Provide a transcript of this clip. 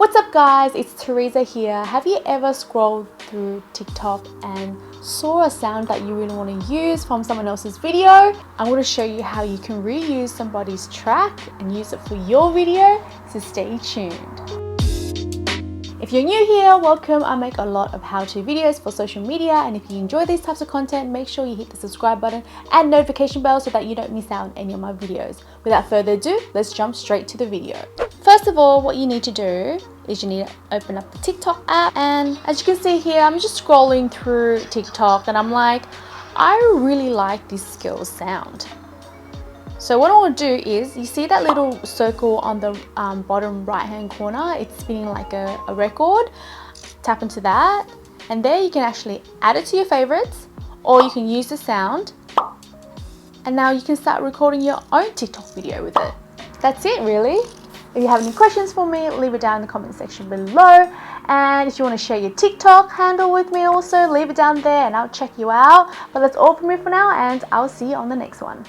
What's up guys, it's Theresa here. Have you ever scrolled through TikTok and saw a sound that you really want to use from someone else's video? I'm going to show you how you can reuse somebody's track and use it for your video, so stay tuned. If you're new here, welcome. I make a lot of how-to videos for social media, and if you enjoy these types of content, make sure you hit the subscribe button and notification bell so that you don't miss out on any of my videos. Without further ado, let's jump straight to the video. First of all, what you need to do is you need to open up the TikTok app, and as you can see here, I'm just scrolling through TikTok and I'm like, I really like this skills sound. So what I want to do is, you see that little circle on the bottom right hand corner, it's spinning like a record. Tap into that and there you can actually add it to your favorites, or you can use the sound and now you can start recording your own TikTok video with it. That's it really. If you have any questions for me, leave it down in the comment section below, and if you want to share your TikTok handle with me also, leave it down there and I'll check you out. But that's all from me for now, and I'll see you on the next one.